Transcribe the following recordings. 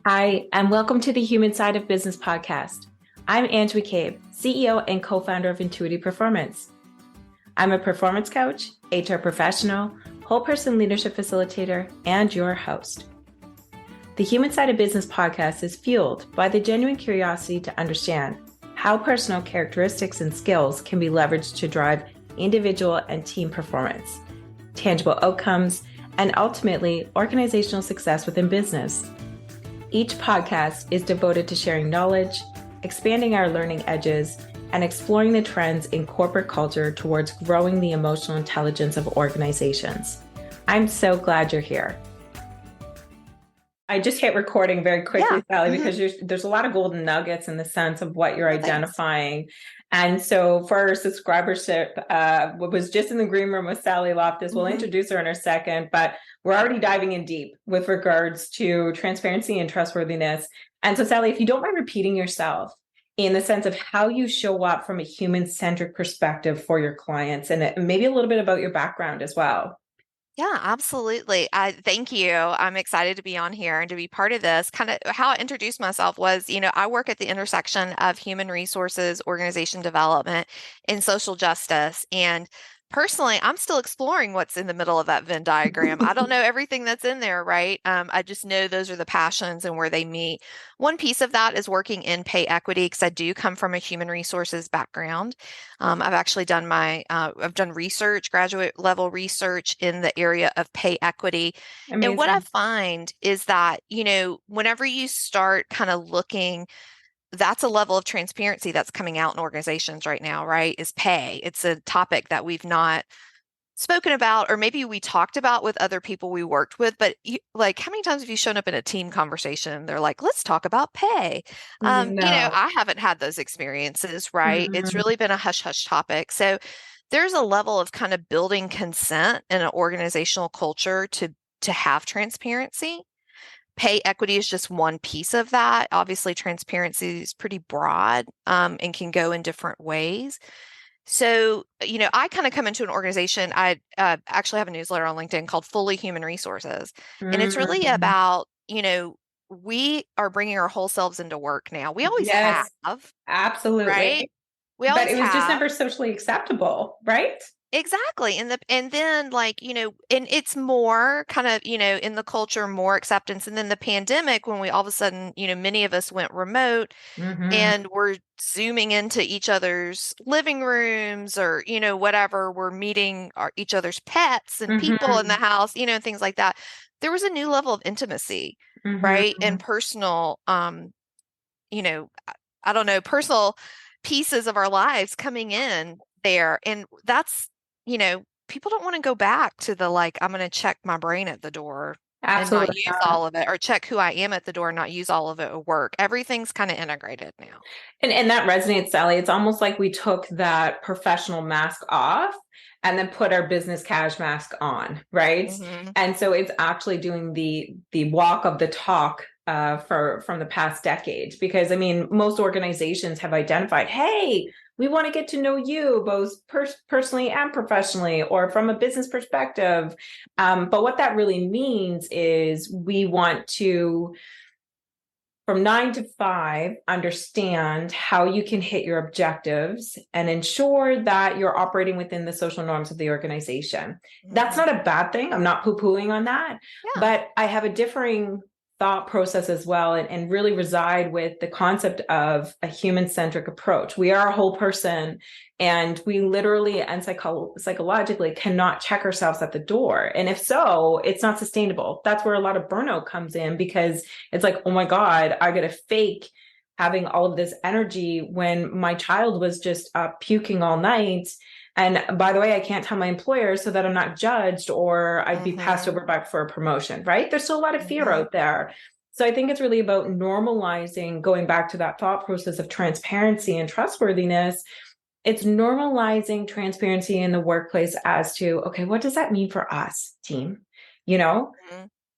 Hi, and welcome to the Human Side of Business podcast. I'm Ange McCabe, CEO and co-founder of Intuitive Performance. I'm a performance coach, HR professional, whole person leadership facilitator, and your host. The Human Side of Business podcast is fueled by the genuine curiosity to understand how personal characteristics and skills can be leveraged to drive individual and team performance, tangible outcomes, and ultimately organizational success within business. Each podcast is devoted to sharing knowledge, expanding our learning edges, and exploring the trends in corporate culture towards growing the emotional intelligence of organizations. I'm so glad you're here. I just hit recording very quickly, Sally, because there's a lot of golden nuggets in the sense of what you're identifying. And so for our subscribership, was just in the green room with Sally Loftis. We'll introduce her in a second, but we're already diving in deep with regards to transparency and trustworthiness. And so, Sally, if you don't mind repeating yourself in the sense of how you show up from a human-centric perspective for your clients, and maybe a little bit about your background as well. Yeah, absolutely. Thank you. I'm excited to be on here and to be part of this. Kind of how I introduced myself was, I work at the intersection of human resources, organization development, and social justice. And personally, I'm still exploring what's in the middle of that Venn diagram. I don't know everything that's in there, right? I just know those are the passions and where they meet. One piece of that is working in pay equity because I do come from a human resources background. I've actually done I've done research, graduate level research in the area of pay equity. Amazing. And what I find is that, whenever you start kind of looking, that's a level of transparency that's coming out in organizations right now, right? Is pay. It's a topic that we've not spoken about, or maybe we talked about with other people we worked with, but how many times have you shown up in a team conversation? They're like, let's talk about pay. No. I haven't had those experiences, right? It's really been a hush hush topic. So there's a level of kind of building consent in an organizational culture to have transparency. Pay equity is just one piece of that. Obviously, transparency is pretty broad and can go in different ways. So, I kind of come into an organization. I actually have a newsletter on LinkedIn called Fully Human Resources. And it's really about, we are bringing our whole selves into work now. We always have. Absolutely. Right? We But always it was just have. never socially acceptable, right? Exactly. And then and it's more kind of, in the culture, more acceptance. And then the pandemic, when we all of a sudden, many of us went remote and we're zooming into each other's living rooms or, whatever, we're meeting each other's pets and people in the house, and things like that. There was a new level of intimacy, right? And personal, I don't know, personal pieces of our lives coming in there. And that's, people don't want to go back to the I'm going to check my brain at the door and not Absolutely use all of it, or check who I am at the door and not use all of it at work. Everything's kind of integrated now. And that resonates, Sally. It's almost like we took that professional mask off and then put our business cash mask on, right? And so it's actually doing the walk of the talk from the past decades, because I mean, most organizations have identified, hey, we want to get to know you both personally and professionally, or from a business perspective. But what that really means is we want to, from 9 to 5, understand how you can hit your objectives and ensure that you're operating within the social norms of the organization. That's not a bad thing. I'm not poo-pooing on that, but I have a differing thought process as well, and really reside with the concept of a human-centric approach. We are a whole person, and we literally and psychologically cannot check ourselves at the door. And if so, it's not sustainable. That's where a lot of burnout comes in, because it's like, oh my God, I got to fake having all of this energy when my child was just puking all night. And by the way, I can't tell my employer so that I'm not judged or I'd be passed over back for a promotion, right? There's still a lot of fear out there. So I think it's really about normalizing, going back to that thought process of transparency and trustworthiness. It's normalizing transparency in the workplace as to, okay, what does that mean for us, team?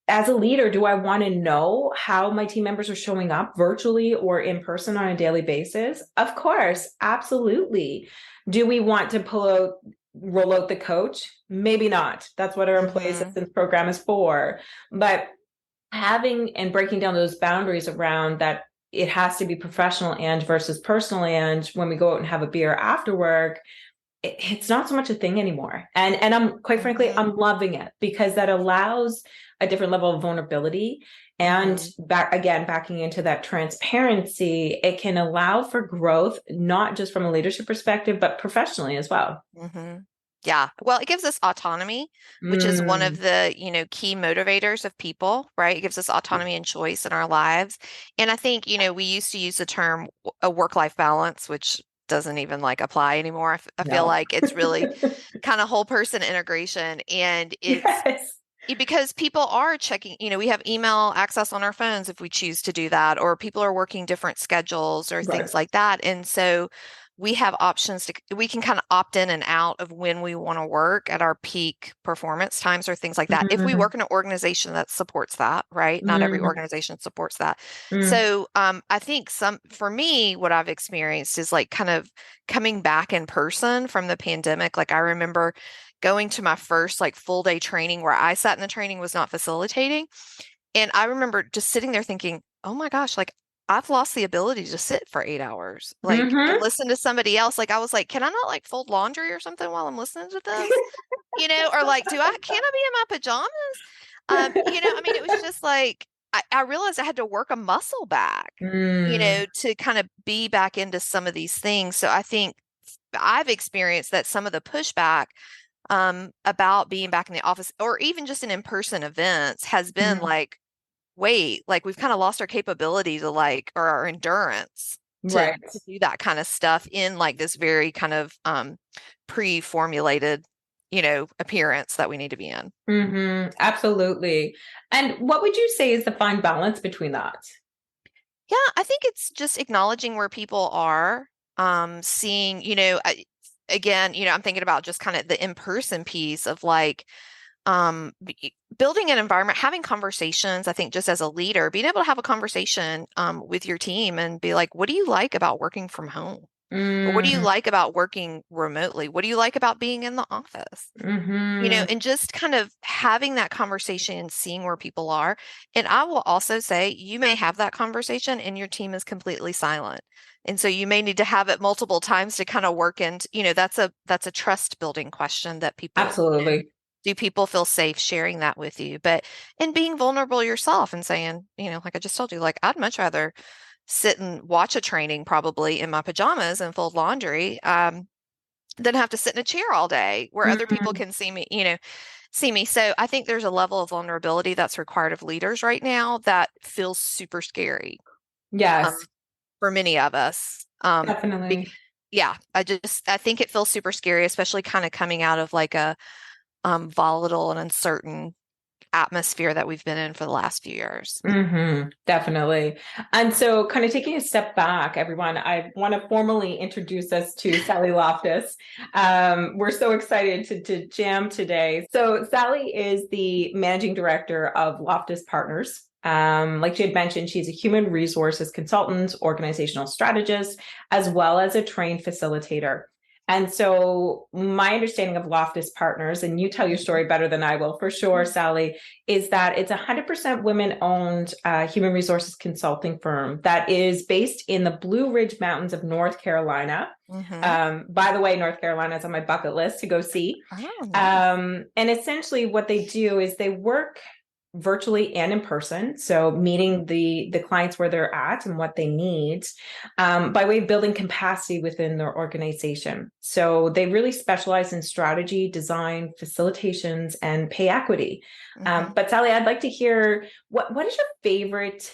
As a leader, do I want to know how my team members are showing up virtually or in person on a daily basis? Of course, absolutely. Do we want to roll out the coach? Maybe not. That's what our employee assistance program is for. But having and breaking down those boundaries around that it has to be professional and versus personal, and when we go out and have a beer after work, it's not so much a thing anymore. And I'm quite frankly, Mm-hmm. I'm loving it because that allows a different level of vulnerability. And Mm-hmm. backing into that transparency, it can allow for growth, not just from a leadership perspective, but professionally as well. Mm-hmm. Yeah. Well, it gives us autonomy, which is one of Mm, the, key motivators of people, right? It gives us autonomy and choice in our lives. And I think, we used to use the term a work-life balance, which doesn't even like apply anymore. I feel no. like it's really kind of whole person integration. And it's Yes. because people are checking, we have email access on our phones if we choose to do that, or people are working different schedules or Right. things like that. And so we have options we can kind of opt in and out of when we want to work at our peak performance times or things like that. If we Mm, work in an organization that supports that, right? Not every mm, organization supports that. mm, So I think for me, what I've experienced is like kind of coming back in person from the pandemic. Like I remember going to my first like full day training where I sat in the training, was not facilitating. And I remember just sitting there thinking, oh my gosh, like I've lost the ability to sit for 8 hours, like and mhm. listen to somebody else. Like I was like, can I not like fold laundry or something while I'm listening to this? Or like, can I be in my pajamas? I mean, it was just like I realized I had to work a muscle back, Mm, to kind of be back into some of these things. So I think I've experienced that some of the pushback about being back in the office or even just in-person events has been mm, like, wait, like we've kind of lost our capability to like, or our endurance to right. do that kind of stuff in like this very kind of pre-formulated, appearance that we need to be in. Absolutely. And what would you say is the fine balance between that? Yeah, I think it's just acknowledging where people are, seeing, again, I'm thinking about just kind of the in-person piece of like building an environment, having conversations. I think just as a leader, being able to have a conversation with your team and be like, what do you like about working from home? Or what do you Mm, like about working remotely? What do you like about being in the office? hmm And just kind of having that conversation and seeing where people are. And I will also say you may have that conversation and your team is completely silent. And so you may need to have it multiple times to kind of work into, that's a trust building question that people, Absolutely. do people feel safe sharing that with you? But and being vulnerable yourself and saying, like I just told you, like I'd much rather sit and watch a training probably in my pajamas and fold laundry. Than have to sit in a chair all day where other people Mm, can see me. So I think there's a level of vulnerability that's required of leaders right now that feels super scary um, yes, for many of us. Be, definitely. yeah, I think it feels super scary, especially kind of coming out of like a volatile and uncertain atmosphere that we've been in for the last few years. Definitely. And so, kind of taking a step back, everyone, I want to formally introduce us to Sally Loftis. We're so excited to jam today. So, Sally is the managing director of Loftis Partners. Like she had mentioned, she's a human resources consultant, organizational strategist, as well as a trained facilitator. And so, my understanding of Loftis Partners, and you tell your story better than I will for sure, Sally, is that it's a 100% women-owned human resources consulting firm that is based in the Blue Ridge Mountains of North Carolina. Mm-hmm. By the way, North Carolina is on my bucket list to go see. Oh, nice. And essentially, what they do is they work virtually and in person, so meeting the clients where they're at and what they need, by way of building capacity within their organization. So they really specialize in strategy, design, facilitations, and pay equity. Mm-hmm. But Sally, I'd like to hear what is your favorite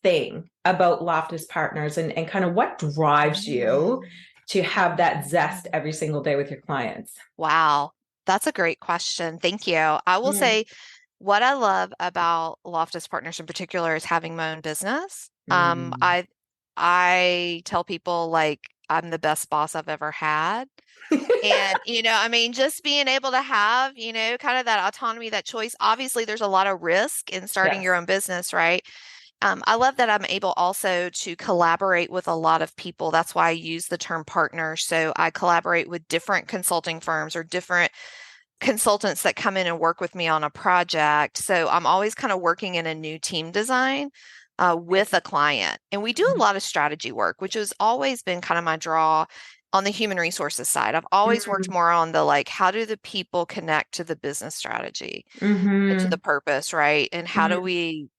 thing about Loftus Partners, and kind of what drives you Mm. to have that zest every single day with your clients? Wow, that's a great question. Thank you. I will Mm, say what I love about Loftus Partners in particular is having my own business. mm. I tell people like I'm the best boss I've ever had. And, I mean, just being able to have, kind of that autonomy, that choice. Obviously, there's a lot of risk in starting your Yes. own business, right? I love that I'm able also to collaborate with a lot of people. That's why I use the term partner. So I collaborate with different consulting firms or different consultants that come in and work with me on a project. So I'm always kind of working in a new team design with a client. And we do a lot of strategy work, which has always been kind of my draw on the human resources side. I've always worked Mm-hmm. more on the like, how do the people connect to the business strategy and to Mm-hmm. the purpose, right? And how do we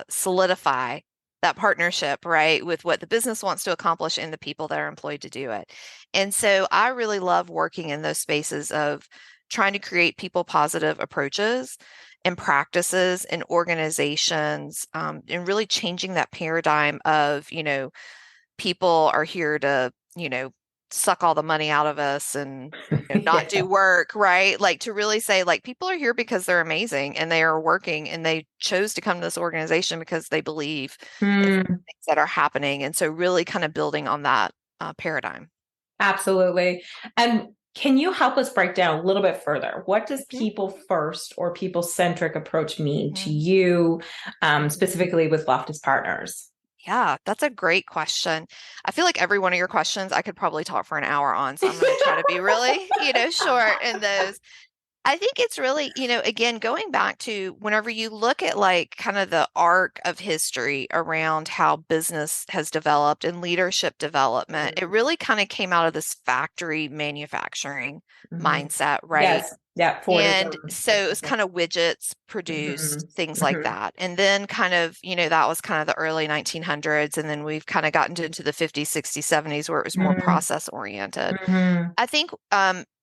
solidify that partnership, right, with what the business wants to accomplish and the people that are employed to do it. And so I really love working in those spaces of trying to create people positive approaches and practices and organizations, and really changing that paradigm of, people are here to, suck all the money out of us and not Yeah. do work, right? Like to really say, like, people are here because they're amazing and they are working and they chose to come to this organization because they believe in some Mm, things that are happening. And so, really kind of building on that paradigm. absolutely. And can you help us break down a little bit further? What does Mhm, people first or people centric approach mean to mhm, you, mhm. specifically with Loftis Partners? Yeah, that's a great question. I feel like every one of your questions I could probably talk for an hour on. So I'm going to try to be really, short in those. I think it's really, again, going back to whenever you look at like kind of the arc of history around how business has developed and leadership development, it really kind of came out of this factory manufacturing Mm-hmm. mindset, right? Yes. Yeah. And Fordism, so it was etc. kind of widgets Mm-hmm. produced, things like Mm-hmm. that. And then kind of, that was kind of the early 1900s. And then we've kind of gotten into the 50s, 60s, 70s where it was more process oriented. Mm-hmm. I think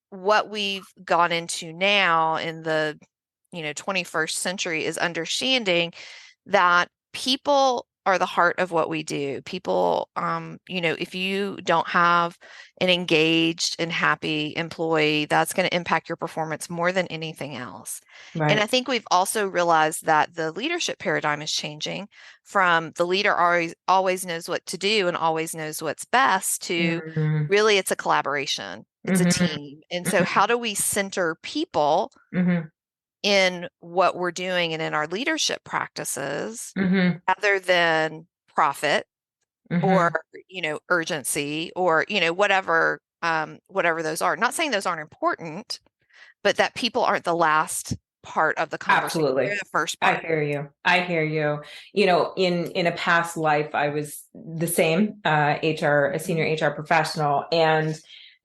what we've gone into now in the 21st century is understanding that people are the heart of what we do. People, if you don't have an engaged and happy employee, that's going to impact your performance more than anything else. And Right. I think we've also realized that the leadership paradigm is changing from the leader always knows what to do and always knows what's best to Mm-hmm. really it's a collaboration. It's a Mm-hmm. team. And so how do we center people Mm-hmm. in what we're doing and in our leadership practices Mm-hmm. rather than profit or, Mm-hmm. urgency or, whatever those are. Not saying those aren't important, but that people aren't the last part of the conversation. They're Absolutely. the first I part. hear you. I hear you. In a past life, I was the same, HR, a senior Mhm. HR professional. And,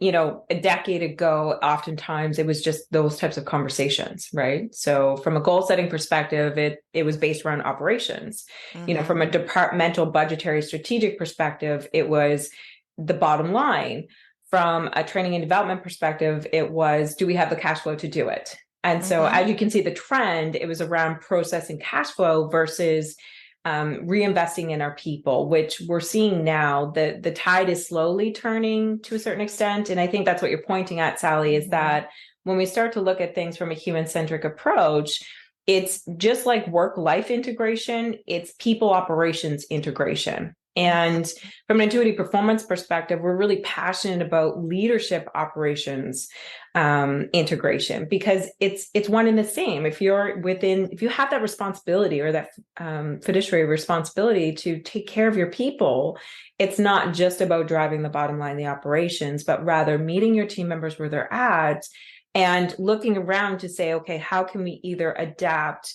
a decade ago, oftentimes it was just those types of conversations, right? So from a goal setting perspective, it was based around operations. Mhm. From a departmental budgetary strategic perspective, it was the bottom line. From a training and development perspective, it was, do we have the cash flow to do it? And so, Mhm. as you can see, the trend, it was around processing cash flow versus reinvesting in our people, which we're seeing now. The tide is slowly turning to a certain extent. And I think that's what you're pointing at, Sally, is Mhm. that when we start to look at things from a human centric approach, it's just like work life integration, it's people operations integration. Mhm. And from an intuitive performance perspective, we're really passionate about leadership operations integration because it's one and the same. If you have that responsibility or that fiduciary responsibility to take care of your people, it's not just about driving the bottom line, the operations, but rather meeting your team members where they're at and looking around to say, okay, how can we either adapt,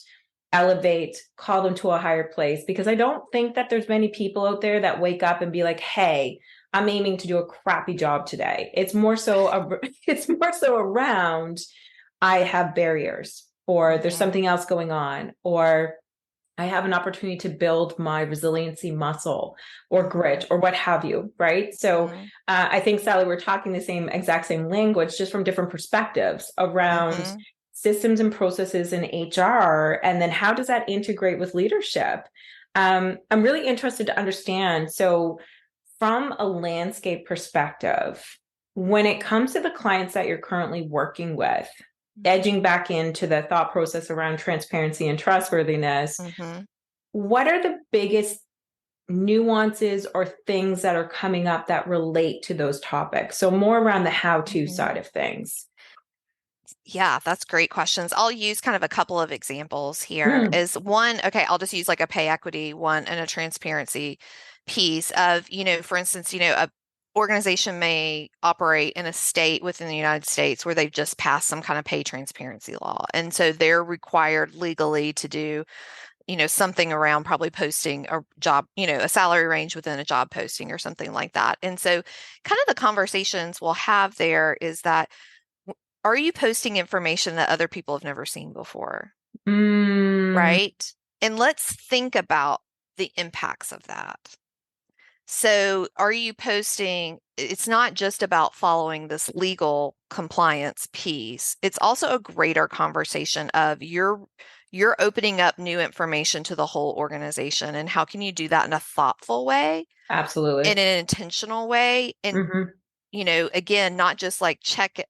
elevate, call them to a higher place? Because I don't think that there's many people out there that wake up and be like, hey, I'm aiming to do a crappy job today. It's more so around I have barriers or there's Mhm. something else going on or I have an opportunity to build my resiliency muscle or grit Mhm. or what have you, right? So Mhm. I think, Sally, we're talking the exact same language, just from different perspectives around Mhm. systems and processes in HR. And then how does that integrate with leadership? I'm really interested to understand. So, from a landscape perspective, when it comes to the clients that you're currently working with, edging back into the thought process around transparency and trustworthiness, Mhm. what are the biggest nuances or things that are coming up that relate to those topics? So more around the how-to Mhm. side of things. Yeah, that's great questions. I'll use kind of a couple of examples here. Mm, Is one, okay, I'll just use like a pay equity one and a transparency piece of, for instance, a organization may operate in a state within the United States where they've just passed some kind of pay transparency law. And so they're required legally to do, something around probably posting a job, a salary range within a job posting or something like that. And so kind of the conversations we'll have there is that, are you posting information that other people have never seen before? Right? And let's think about the impacts of that. So are you posting, it's not just about following this legal compliance piece. It's also a greater conversation of you're opening up new information to the whole organization. And how can you do that in a thoughtful way? Absolutely. In an intentional way? And, again, not just like check,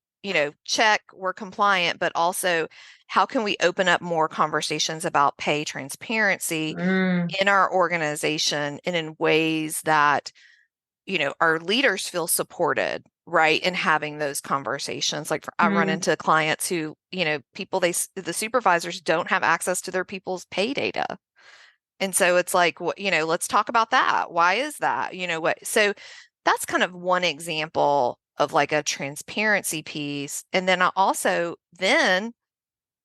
we're compliant, but also how can we open up more conversations about pay transparency in our organization and in ways that, our leaders feel supported, right? In having those conversations. Like I run into clients who, people, the supervisors don't have access to their people's pay data. And so it's like, let's talk about that. Why is that? So that's kind of one example of like a transparency piece. And then then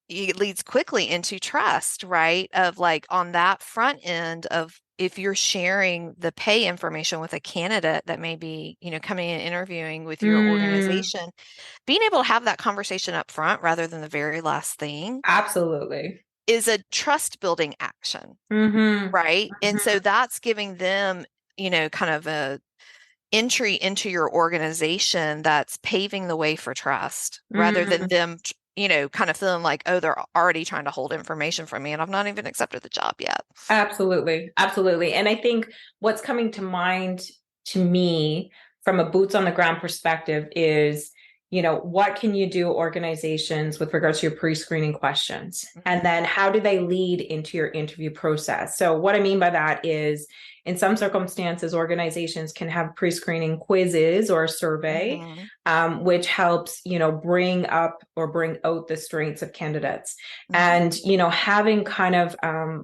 it leads quickly into trust, right? Of like on that front end of if you're sharing the pay information with a candidate that may be, coming and interviewing with your organization, being able to have that conversation up front rather than the very last thing. Absolutely. Is a trust building action, right? And so that's giving them, kind of a entry into your organization that's paving the way for trust rather than them, kind of feeling like, oh, they're already trying to hold information from me and I've not even accepted the job yet. Absolutely. Absolutely. And I think what's coming to mind to me from a boots on the ground perspective is, what can you do organizations with regards to your pre-screening questions? And then how do they lead into your interview process? So what I mean by that is, in some circumstances, organizations can have pre-screening quizzes or a survey, which helps, bring up or bring out the strengths of candidates. And, having kind of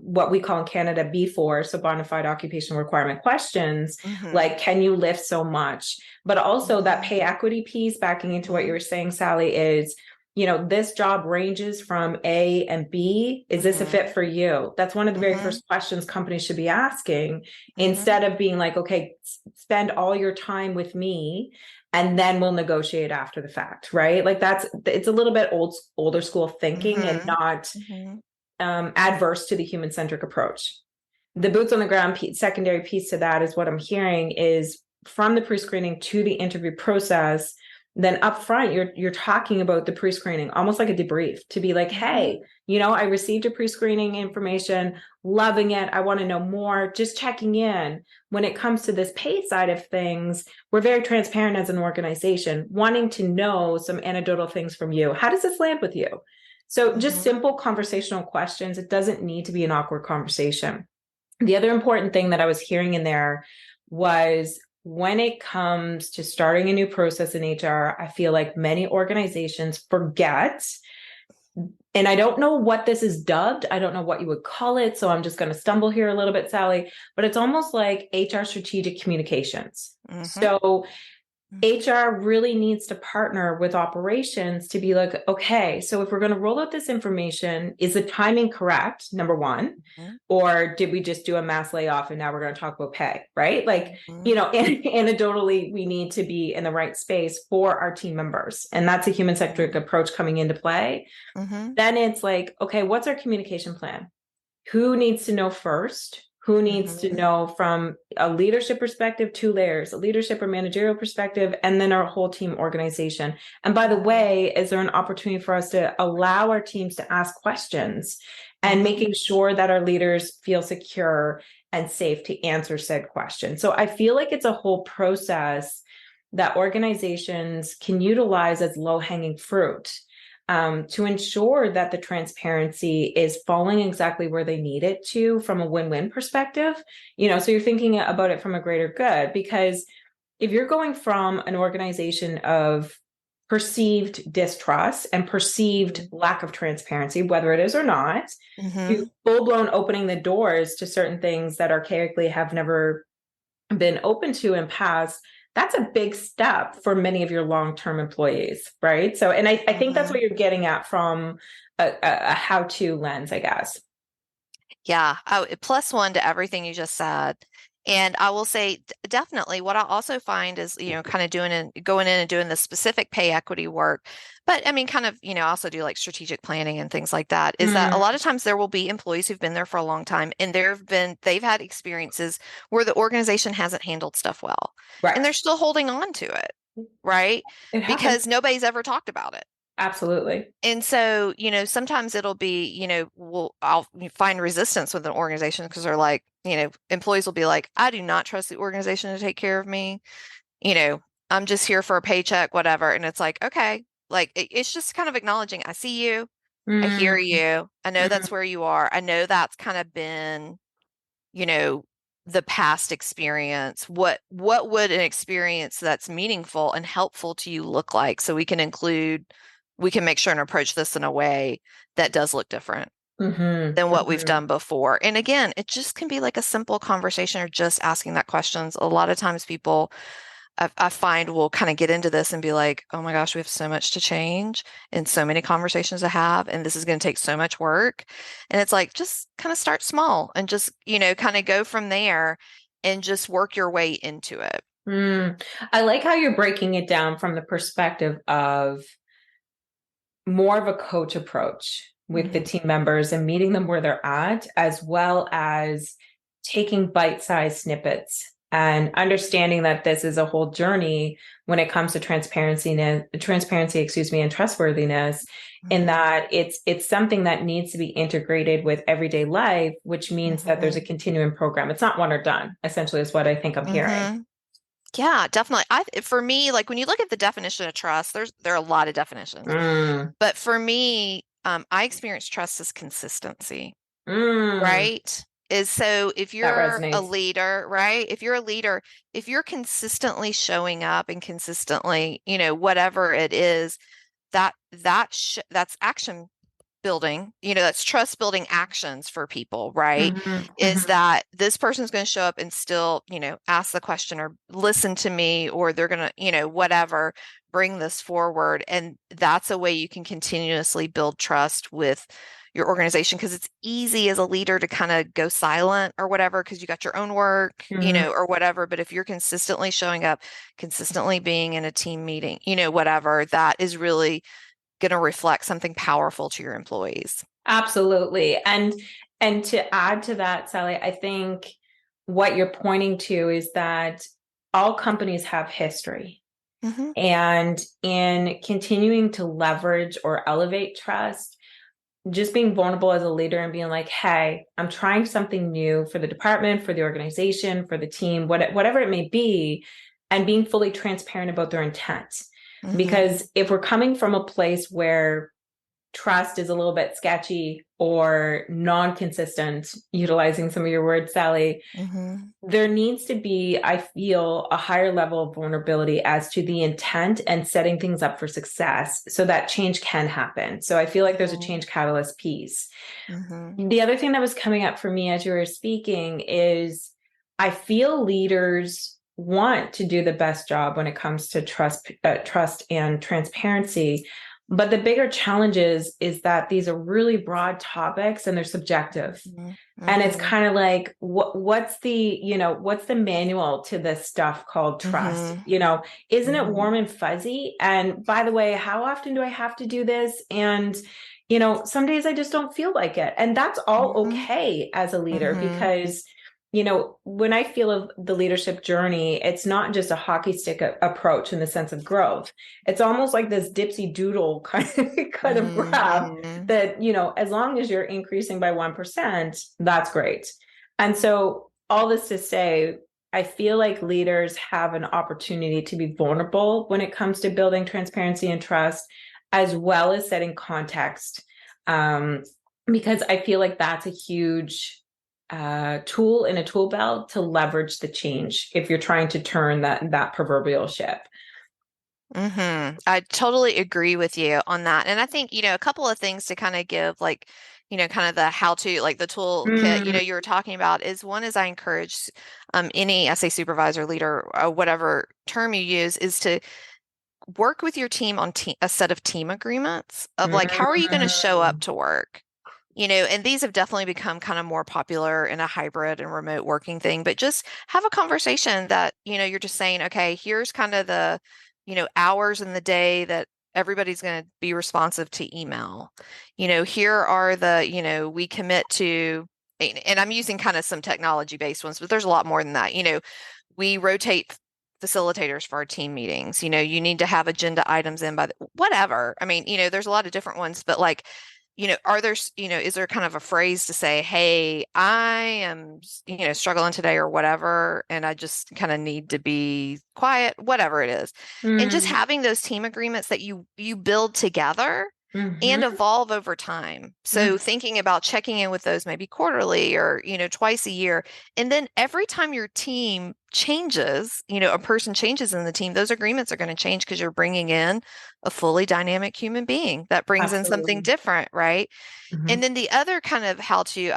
what we call in Canada B4, so bona fide occupational requirement questions, like, can you lift so much? But also that pay equity piece, backing into what you were saying, Sally, is, this job ranges from A and B. Is this a fit for you? That's one of the very first questions companies should be asking, instead of being like, okay, spend all your time with me and then we'll negotiate after the fact, right? Like it's a little bit older school thinking and not adverse to the human-centric approach. The boots on the ground secondary piece to that is what I'm hearing is from the pre-screening to the interview process. Then up front, you're talking about the pre-screening, almost like a debrief, to be like, hey, I received your pre-screening information, loving it. I want to know more, just checking in. When it comes to this pay side of things, we're very transparent as an organization, wanting to know some anecdotal things from you. How does this land with you? So just simple conversational questions. It doesn't need to be an awkward conversation. The other important thing that I was hearing in there was, when it comes to starting a new process in HR, I feel like many organizations forget, and I don't know what this is dubbed. I don't know what you would call it. So I'm just going to stumble here a little bit, Sally, but it's almost like HR strategic communications. So HR really needs to partner with operations to be like, okay, so if we're going to roll out this information, is the timing correct? Number one, or did we just do a mass layoff and now we're going to talk about pay, right? Like, anecdotally, we need to be in the right space for our team members. And that's a human-centric approach coming into play. Then it's like, okay, what's our communication plan? Who needs to know first? Who needs to know from a leadership perspective, 2 layers, a leadership or managerial perspective, and then our whole team organization. And by the way, is there an opportunity for us to allow our teams to ask questions and making sure that our leaders feel secure and safe to answer said question? So I feel like it's a whole process that organizations can utilize as low-hanging fruit. To ensure that the transparency is falling exactly where they need it to from a win-win perspective, so you're thinking about it from a greater good, because if you're going from an organization of perceived distrust and perceived lack of transparency, whether it is or not, to full-blown opening the doors to certain things that archaically have never been open to in past, that's a big step for many of your long-term employees, right? So, and I think that's what you're getting at from a how-to lens, I guess. Yeah, plus one to everything you just said. And I will say definitely what I also find is, kind of going in and doing the specific pay equity work. But I mean, kind of, I also do like strategic planning and things like that, is that a lot of times there will be employees who've been there for a long time and they've had experiences where the organization hasn't handled stuff well. And Right. they're still holding on to it, right? It happens. Because nobody's ever talked about it. Absolutely. And so, sometimes it'll be, I'll find resistance with an organization because they're like, employees will be like, I do not trust the organization to take care of me. You know, I'm just here for a paycheck, whatever. And it's like, okay, like it's just kind of acknowledging, I see you, I hear Mm, you, I know mm, that's where you are. I know that's kind of been, you know, the past experience. What would an experience that's meaningful and helpful to you look like? So we can make sure and approach this in a way that does look different than what we've done before. And again, it just can be like a simple conversation or just asking that questions. A lot of times people I find will kind of get into this and be like, oh my gosh, we have so much to change and so many conversations to have, and this is going to take so much work. And it's like, just kind of start small and just, kind of go from there and just work your way into it. mm. I like how you're breaking it down from the perspective of more of a coach approach with the Mhm. team members and meeting them where they're at, as well as taking bite-sized snippets and understanding that this is a whole journey when it comes to transparency, excuse me, and trustworthiness, in Mhm. that it's something that needs to be integrated with everyday life, which means that there's a Mhm. continuing program. It's not one or done, essentially, is what I think I'm hearing. Mhm. Yeah, definitely. For me, like when you look at the definition of trust, there are a lot of definitions. Mm, But for me, I experience trust as consistency, mm, right? Is so if that you're a resonates. leader, right? If you're a leader, if you're consistently showing up and consistently, whatever it is, that's action building, that's trust building actions for people, right? Hmm. Is that this person's going to show up and still, ask the question or listen to me, or they're going to, whatever, bring this forward. And that's a way you can continuously build trust with your organization, because it's easy as a leader to kind of go silent or whatever because you got your own work, Hmm. or whatever. But if you're consistently showing up, consistently being in a team meeting, whatever, that is really going to reflect something powerful to your employees. Absolutely. And to add to that, Sally, I think what you're pointing to is that all companies have history. Hmm. And in continuing to leverage or elevate trust, just being vulnerable as a leader and being like, hey, I'm trying something new for the department, for the organization, for the team, whatever it may be, and being fully transparent about their intent. Hmm. Because if we're coming from a place where trust is a little bit sketchy or non-consistent, utilizing some of your words, Sally, Hmm. there needs to be, I feel, a higher level of vulnerability as to the intent and setting things up for success so that change can happen. So I feel like there's a Hmm. change catalyst piece. Hmm. The other thing that was coming up for me as you were speaking is I feel leaders want to do the best job when it comes to trust and transparency. But the bigger challenge is that these are really broad topics and they're subjective. Hmm. And it's Hmm. kind of like, what's what's the manual to this stuff called trust? Hmm. Isn't it Hmm. warm and fuzzy? And by the way, how often do I have to do this? And some days I just don't feel like it. And that's all Hmm. okay as a leader Hmm. because, when I feel of the leadership journey, it's not just a hockey stick approach in the sense of growth. It's almost like this dipsy doodle kind of graph Hmm. that, as long as you're increasing by 1%, that's great. And so all this to say, I feel like leaders have an opportunity to be vulnerable when it comes to building transparency and trust, as well as setting context. Because I feel like that's a huge tool in a tool belt to leverage the change if you're trying to turn that proverbial ship. I totally agree with you on that. And I think, a couple of things to kind of give like kind of the how to, like the toolkit, Mm, you were talking about is one is I encourage any SA supervisor, leader, whatever term you use, is to work with your team on a set of team agreements of like, how are you going to show up mm, to work? And these have definitely become kind of more popular in a hybrid and remote working thing, but just have a conversation that, you're just saying, okay, here's kind of the, hours in the day that everybody's going to be responsive to email. Here are the, we commit to, and I'm using kind of some technology based ones, but there's a lot more than that. We rotate facilitators for our team meetings. You need to have agenda items in by whatever. I mean, there's a lot of different ones, but like, are there, is there kind of a phrase to say, hey, I am, struggling today or whatever, and I just kind of need to be quiet, whatever it is. And just mm, having those team agreements that you build together and mhm, evolve over time. So mm. thinking about checking in with those maybe quarterly or, twice a year. And then every time your team changes, a person changes in the team, those agreements are going to change because you're bringing in a fully dynamic human being that brings in something Absolutely. different, right? And Mhm. then the other kind of how to,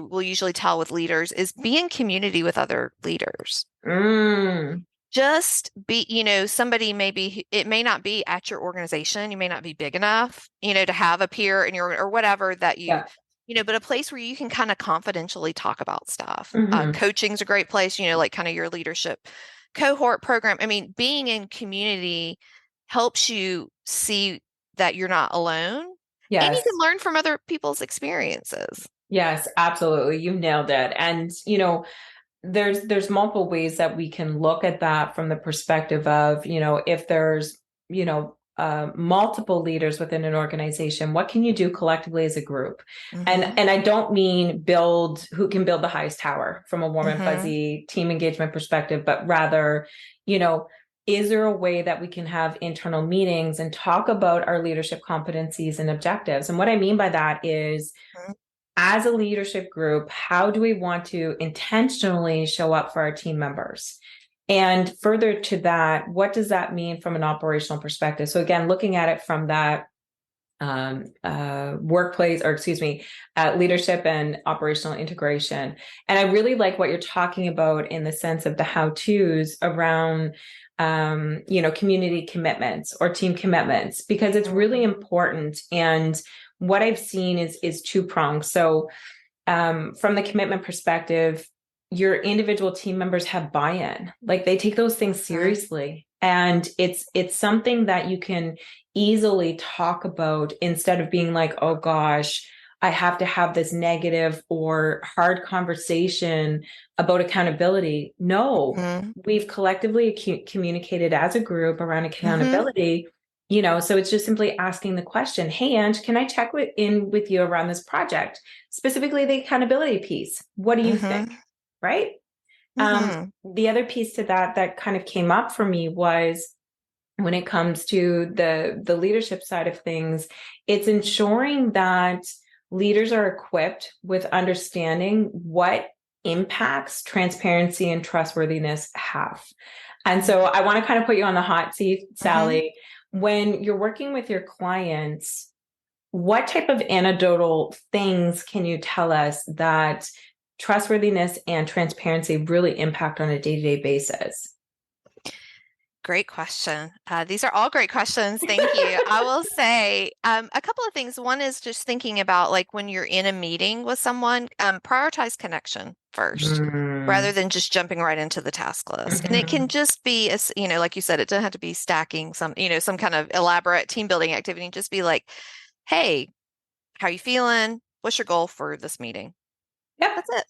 we'll usually tell with leaders is be in community with other leaders. Mm, Just be, somebody maybe it may not be at your organization, you may not be big enough, to have a peer in your or whatever that yeah. but a place where you can kind of confidentially talk about stuff. Mhm. Coaching's a great place, like kind of your leadership cohort program. I mean, being in community helps you see that you're not alone and you can Yes. learn from other people's experiences. Yes, absolutely. You nailed it. And, there's multiple ways that we can look at that from the perspective of, if there's, multiple leaders within an organization, what can you do collectively as a group? And Mm-hmm. and I don't mean build who can build the highest tower from a warm and Mm-hmm. fuzzy team engagement perspective, but rather, you know, is there a way that we can have internal meetings and talk about our leadership competencies and objectives? And what I mean by that is, as a leadership group, how do we want to intentionally show up for our team members? And further to that, what does that mean from an operational perspective? So again, looking at it from that workplace, or excuse me, leadership and operational integration. And I really like what you're talking about in the sense of the how-tos around community commitments or team commitments, because it's really important. And what I've seen is two pronged. So from the commitment perspective, your individual team members have buy-in, like they take those things Mm-hmm. seriously, and it's something that you can easily talk about instead of being like, oh gosh, I have to have this negative or hard conversation about accountability. No, Mm-hmm. we've collectively communicated as a group around Mm-hmm. accountability. So it's just simply asking the question, hey Ange, can I check in with you around this project, specifically the accountability piece? What do you think? Mm-hmm. Right. Mm-hmm. The other piece to that kind of came up for me was, when it comes to the leadership side of things, it's ensuring that leaders are equipped with understanding what impacts transparency and trustworthiness have. And so I want to kind of put you on the hot seat, Mm-hmm. Sally. When you're working with your clients, what type of anecdotal things can you tell us that trustworthiness and transparency really impact on a day-to-day basis? Great question. These are all great questions. Thank you. I will say a couple of things. One is just thinking about like when you're in a meeting with someone, prioritize connection first rather Mm. than just jumping right into the task list. And it can Mhm. just be, like you said, it doesn't have to be stacking some kind of elaborate team building activity. Just be like, hey, how you feeling? What's your goal for this meeting? Yep. That's it.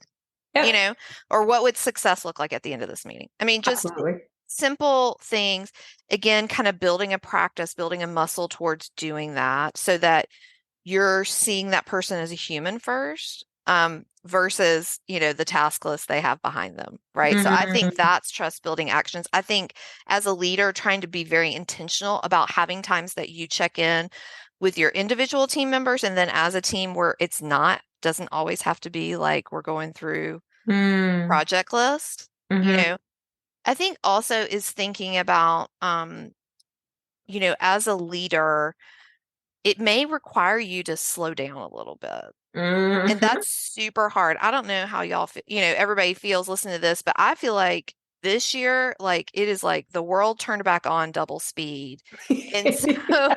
you Yep. know, or what would success look like at the end of this meeting? I mean, just Absolutely. simple things. Again, kind of building a practice, building a muscle towards doing that so that you're seeing that person as a human first, versus, the task list they have behind them, right? So I think Mm. that's trust building actions. I think as a leader, trying to be very intentional about having times that you check in with your individual team members and then as a team where it's not, doesn't always have to be like we're going through Mm. project list, you Mhm. know. I think also is thinking about, as a leader, it may require you to slow down a little bit. And Mhm. that's super hard. I don't know how y'all feel, everybody feels listening to this, but I feel like this year, like it is like the world turned back on double speed. And so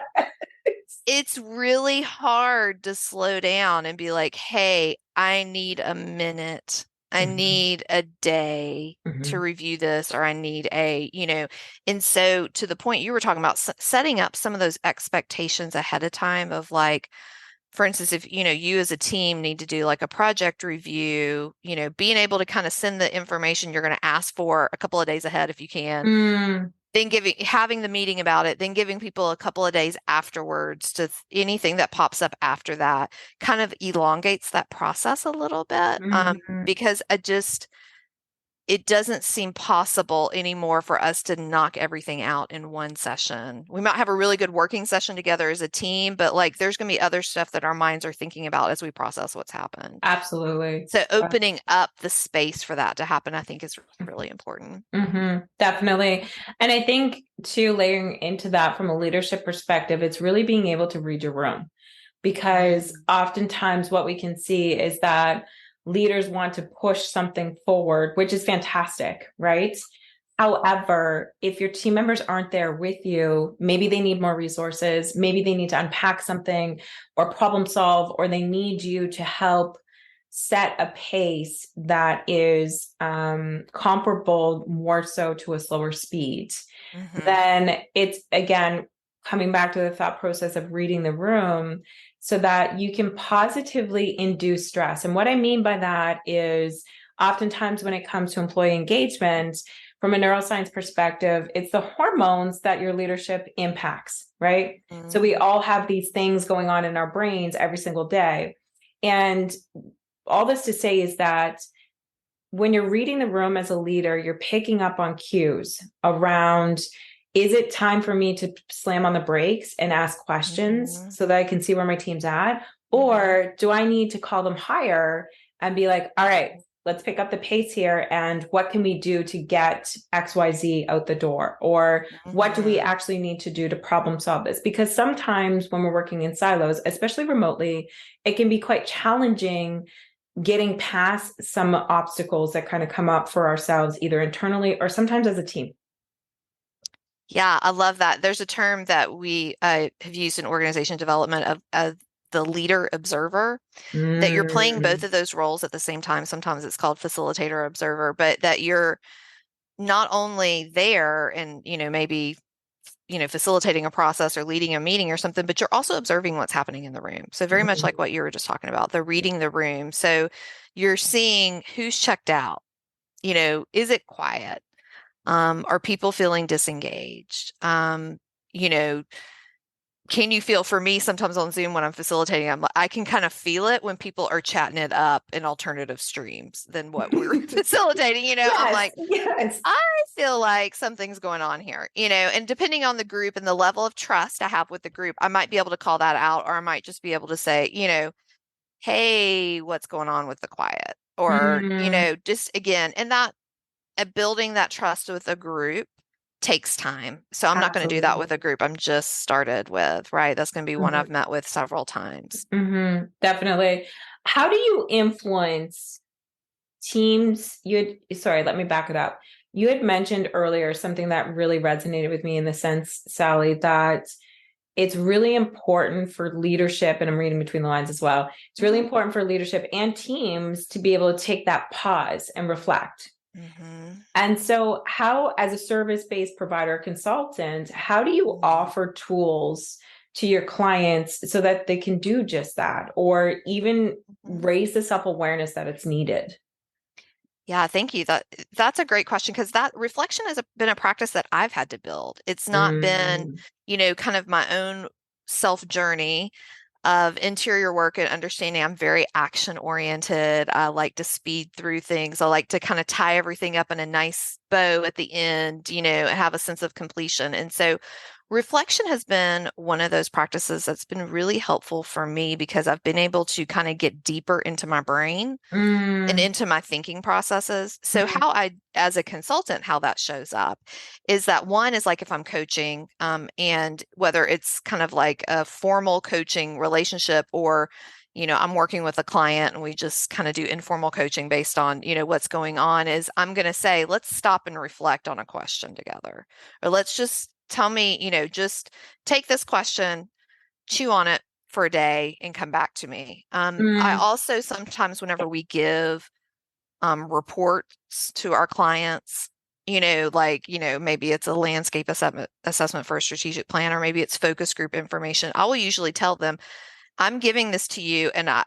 it's really hard to slow down and be like, hey, I need a minute. I Mhm. need a day to Mhm. review this, or I need and so to the point you were talking about, setting up some of those expectations ahead of time of like, for instance, if you as a team need to do like a project review, being able to kind of send the information you're going to ask for a couple of days ahead if you can, Mm. then having the meeting about it, then giving people a couple of days afterwards to anything that pops up after that kind of elongates that process a little bit. Mhm. Because it doesn't seem possible anymore for us to knock everything out in one session. We might have a really good working session together as a team, but like there's going to be other stuff that our minds are thinking about as we process what's happened. Absolutely. So opening up the space for that to happen, I think is really important. Definitely. And I think too, layering into that from a leadership perspective, it's really being able to read your room, because Mm, oftentimes what we can see is that leaders want to push something forward, which is fantastic, right? However, if your team members aren't there with you, maybe they need more resources, maybe they need to unpack something or problem solve, or they need you to help set a pace that is comparable more so to a slower speed, mhm, then it's again coming back to the thought process of reading the room so that you can positively induce stress. And what I mean by that is oftentimes when it comes to employee engagement, from a neuroscience perspective, it's the hormones that your leadership impacts, right? So we mhm, all have these things going on in our brains every single day. And all this to say is that when you're reading the room as a leader, you're picking up on cues around, is it time for me to slam on the brakes and ask questions mhm, so that I can see where my team's at? mhm, Or do I need to call them higher and be like, all right, let's pick up the pace here. And what can we do to get XYZ out the door? Or what do we mhm. actually need to do to problem solve this? Because sometimes when we're working in silos, especially remotely, it can be quite challenging getting past some obstacles that kind of come up for ourselves, either internally or sometimes as a team. Yeah, I love that. There's a term that we have used in organization development of the leader observer, that you're playing both Mm, of those roles at the same time. Sometimes it's called facilitator observer, but that you're not only there and, maybe, facilitating a process or leading a meeting or something, but you're also observing what's happening in the room. So very much like mm, what you were just talking about, the reading the room. So you're seeing who's checked out, is it quiet? Are people feeling disengaged? You know, can you feel, for me sometimes on Zoom when I'm facilitating, I can kind of feel it when people are chatting it up in alternative streams than what we're facilitating. I'm yes, like, yes. I feel like something's going on here, and depending on the group and the level of trust I have with the group, I might be able to call that out, or I might just be able to say, hey, what's going on with the quiet? Or, Mm, just again, and that building that trust with a group takes time. So I'm not going to do that absolutely. with a group I'm just started with, right? That's going to be one I've Mhm, met with several times. definitely. How do you influence teams? Sorry, let me back it up. You had mentioned earlier something that really resonated with me in the sense, Sally, that it's really important for leadership, and I'm reading between the lines as well. It's really Hmm. important for leadership and teams to be able to take that pause and reflect. Hmm. And so, how, as a service based provider consultant, how do you offer tools to your clients so that they can do just that, or even Hmm. raise the self awareness that it's needed? Yeah, thank you. That's a great question, because that reflection has been a practice that I've had to build. It's not been, Mm, kind of my own self journey of interior work and understanding. I'm very action oriented. I like to speed through things. I like to kind of tie everything up in a nice bow at the end, and have a sense of completion. And so reflection has been one of those practices that's been really helpful for me because I've been able to kind of get deeper into my brain and Mm, into my thinking processes. So mhm, how as a consultant, how that shows up is that one is like if I'm coaching, and whether it's kind of like a formal coaching relationship or, I'm working with a client and we just kind of do informal coaching based on, what's going on is I'm going to say, let's stop and reflect on a question together, or let's just tell me, just take this question, chew on it for a day and come back to me. I mm, also sometimes, whenever we give reports to our clients, maybe it's a landscape assessment for a strategic plan, or maybe it's focus group information. I will usually tell them, I'm giving this to you and I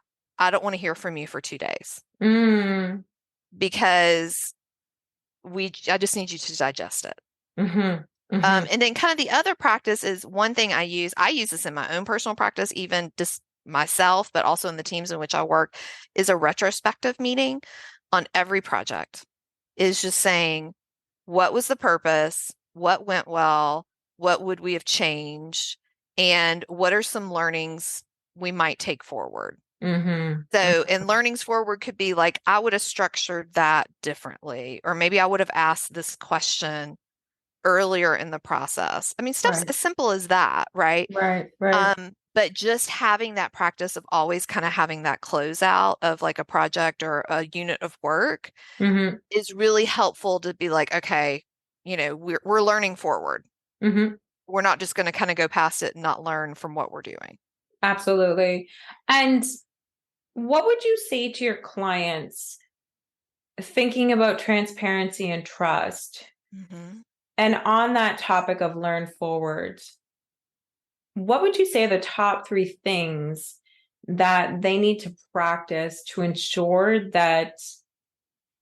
don't want to hear from you for 2 days mm, because I just need you to digest it. mhm, mhm, And then kind of the other practice is one thing I use this in my own personal practice, even just myself, but also in the teams in which I work, is a retrospective meeting on every project. Is just saying, what was the purpose? What went well? What would we have changed? And what are some learnings we might take forward? mhm, So, and learnings forward could be like, I would have structured that differently, or maybe I would have asked this question earlier in the process. I mean, stuff's right, as simple as that, right? right, right. But just having that practice of always kind of having that closeout of like a project or a unit of work Mhm, is really helpful to be like, okay, we're learning forward. mhm, We're not just going to kind of go past it and not learn from what we're doing. absolutely. And what would you say to your clients thinking about transparency and trust? Hmm. And on that topic of learn forward, what would you say are the top three things that they need to practice to ensure that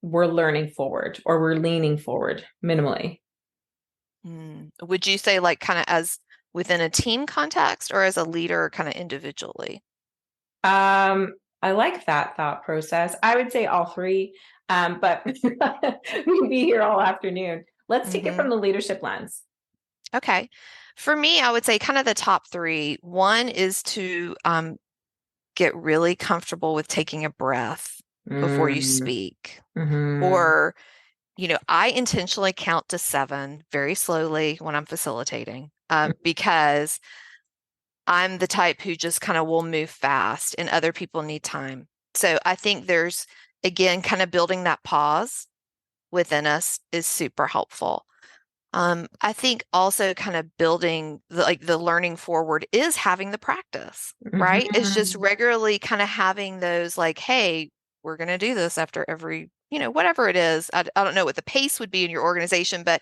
we're learning forward or we're leaning forward minimally? Would you say like kind of as within a team context or as a leader kind of individually? I like that thought process. I would say all three, but we'd be here all afternoon. Let's take it Hmm. from the leadership lens. Okay. For me, I would say kind of the top three. One is to get really comfortable with taking a breath before you Mm, speak. mhm, Or, I intentionally count to 7 very slowly when I'm facilitating, because I'm the type who just kind of will move fast and other people need time. So I think there's, again, kind of building that pause within us is super helpful. I think also kind of building the learning forward is having the practice, right? It's just mhm, regularly kind of having those like, hey, we're going to do this after every, whatever it is. I don't know what the pace would be in your organization, but,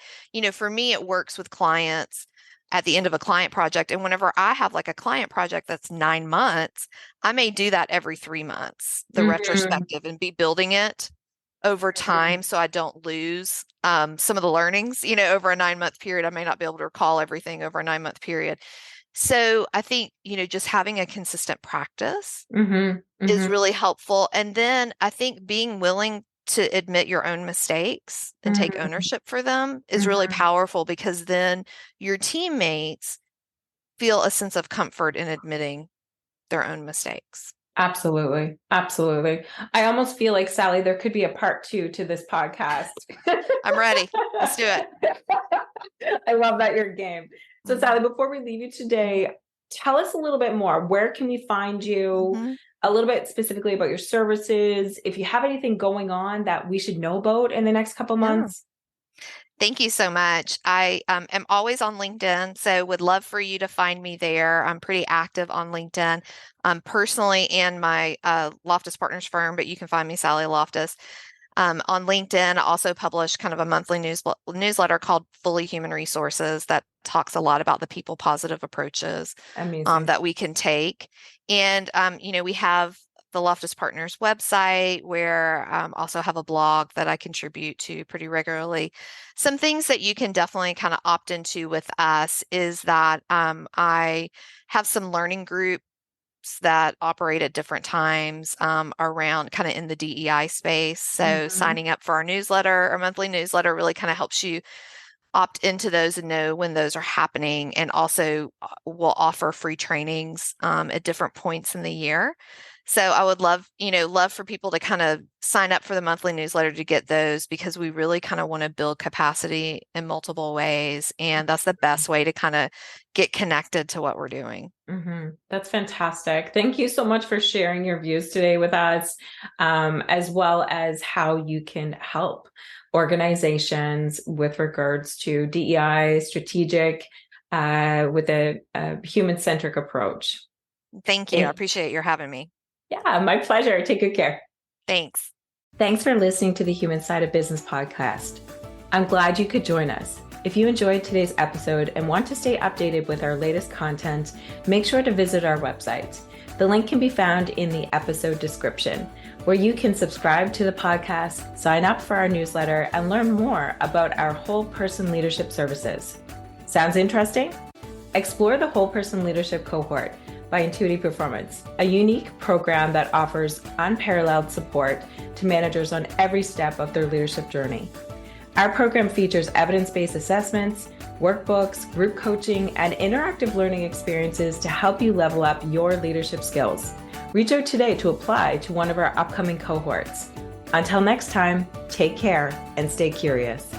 for me, it works with clients at the end of a client project. And whenever I have like a client project that's 9 months, I may do that every 3 months, the mhm, retrospective, and be building it over time mhm. so I don't lose some of the learnings, over a 9 month period. I may not be able to recall everything over a 9 month period. So I think, just having a consistent practice Mhm, is mhm, really helpful. And then I think being willing to admit your own mistakes and take mhm, ownership for them is really mhm. powerful because then your teammates feel a sense of comfort in admitting their own mistakes. Absolutely. Absolutely. I almost feel like, Sally, there could be a part two to this podcast. I'm ready. Let's do it. I love that you're game. So, Sally, Mhm. before we leave you today, tell us a little bit more. Where can we find you? Mhm. A little bit specifically about your services. If you have anything going on that we should know about in the next couple Yeah. months. Thank you so much. I am always on LinkedIn, so would love for you to find me there. I'm pretty active on LinkedIn, personally and my Loftis Partners firm, but you can find me Sally Loftis. On LinkedIn, I also publish kind of a monthly newsletter called Fully Human Resources that talks a lot about the people positive approaches Amazing. that we can take. And, we have the Loftus Partners website where also have a blog that I contribute to pretty regularly. Some things that you can definitely kind of opt into with us is that I have some learning group groups that operate at different times around kind of in the DEI space. So signing up for our newsletter, our monthly newsletter, really kind of helps you opt into those and know when those are happening. And also we'll offer free trainings at different points in the year. So I would love for people to kind of sign up for the monthly newsletter to get those, because we really kind of want to build capacity in multiple ways. And that's the best way to kind of get connected to what we're doing. That's fantastic. Thank you so much for sharing your views today with us, as well as how you can help organizations with regards to DEI, strategic, with a human-centric approach. Thank you. I appreciate your having me. Yeah, my pleasure. Take good care. Thanks. Thanks for listening to the Human Side of Business podcast. I'm glad you could join us. If you enjoyed today's episode and want to stay updated with our latest content, make sure to visit our website. The link can be found in the episode description, where you can subscribe to the podcast, sign up for our newsletter, and learn more about our whole person leadership services. Sounds interesting? Explore the Whole Person Leadership Cohort by Intuitive Performance, a unique program that offers unparalleled support to managers on every step of their leadership journey. Our program features evidence-based assessments, workbooks, group coaching, and interactive learning experiences to help you level up your leadership skills. Reach out today to apply to one of our upcoming cohorts. Until next time, take care and stay curious.